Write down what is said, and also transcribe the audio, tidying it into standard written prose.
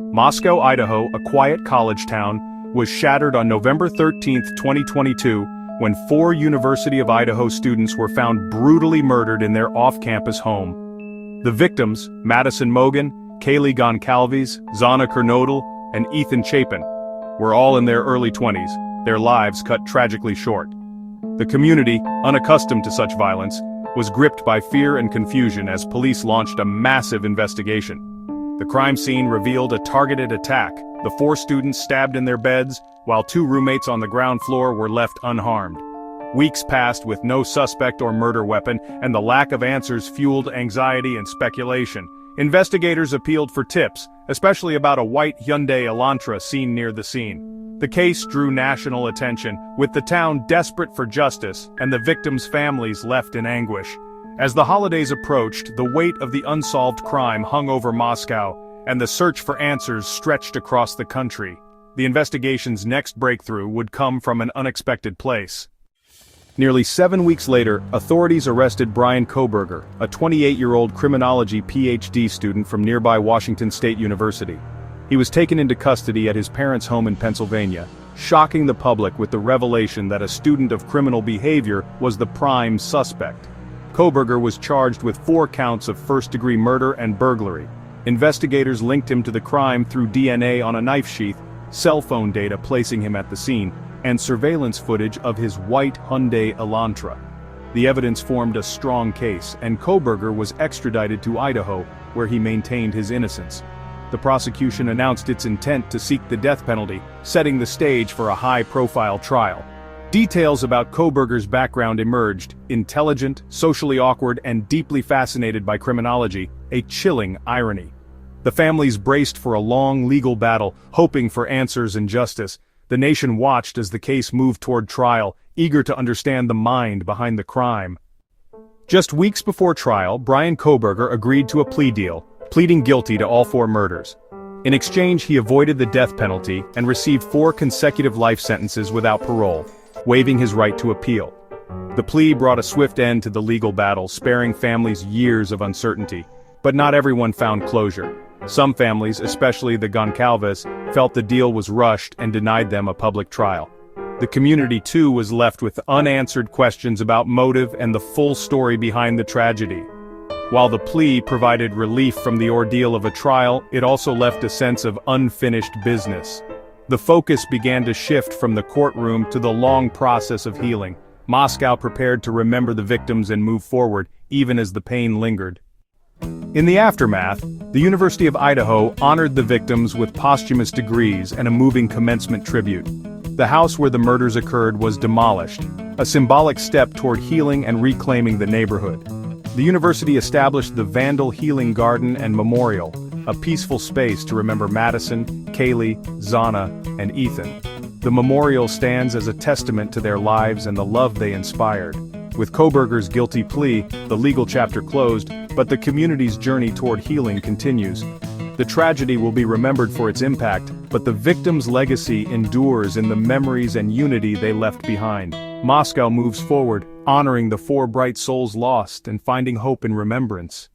Moscow, Idaho, a quiet college town, was shattered on November 13, 2022, when 4 University of Idaho students were found brutally murdered in their off-campus home. The victims, Madison Mogen, Kaylee Goncalves, Zana Kernodle, and Ethan Chapin, were all in their early 20s, their lives cut tragically short. The community, unaccustomed to such violence, was gripped by fear and confusion as police launched a massive investigation. The crime scene revealed a targeted attack, the 4 students stabbed in their beds, while 2 roommates on the ground floor were left unharmed. Weeks passed with no suspect or murder weapon, and the lack of answers fueled anxiety and speculation. Investigators appealed for tips, especially about a white Hyundai Elantra seen near the scene. The case drew national attention, with the town desperate for justice and the victims' families left in anguish. As the holidays approached, the weight of the unsolved crime hung over Moscow, and the search for answers stretched across the country. The investigation's next breakthrough would come from an unexpected place. Nearly 7 weeks later, authorities arrested Bryan Kohberger, a 28-year-old criminology PhD student from nearby Washington State University. He was taken into custody at his parents' home in Pennsylvania, shocking the public with the revelation that a student of criminal behavior was the prime suspect. Kohberger was charged with 4 counts of first-degree murder and burglary. Investigators linked him to the crime through DNA on a knife sheath, cell phone data placing him at the scene, and surveillance footage of his white Hyundai Elantra. The evidence formed a strong case, and Kohberger was extradited to Idaho, where he maintained his innocence. The prosecution announced its intent to seek the death penalty, setting the stage for a high-profile trial. Details about Kohberger's background emerged: intelligent, socially awkward, and deeply fascinated by criminology, a chilling irony. The families braced for a long legal battle, hoping for answers and justice. The nation watched as the case moved toward trial, eager to understand the mind behind the crime. Just weeks before trial, Bryan Kohberger agreed to a plea deal, pleading guilty to all 4 murders. In exchange, he avoided the death penalty and received 4 consecutive life sentences without parole, waiving his right to appeal. The plea brought a swift end to the legal battle, sparing families years of uncertainty. But not everyone found closure. Some families, especially the Goncalves, felt the deal was rushed and denied them a public trial. The community too was left with unanswered questions about motive and the full story behind the tragedy. While the plea provided relief from the ordeal of a trial, it also left a sense of unfinished business. The focus began to shift from the courtroom to the long process of healing. Moscow prepared to remember the victims and move forward, even as the pain lingered. In the aftermath, the University of Idaho honored the victims with posthumous degrees and a moving commencement tribute. The house where the murders occurred was demolished, a symbolic step toward healing and reclaiming the neighborhood. The university established the Vandal Healing Garden and Memorial, a peaceful space to remember Madison, Kaylee, Zana, and Ethan. The memorial stands as a testament to their lives and the love they inspired. With Kohberger's guilty plea, the legal chapter closed, but the community's journey toward healing continues. The tragedy will be remembered for its impact, but the victims' legacy endures in the memories and unity they left behind. Moscow moves forward, honoring the 4 bright souls lost and finding hope in remembrance.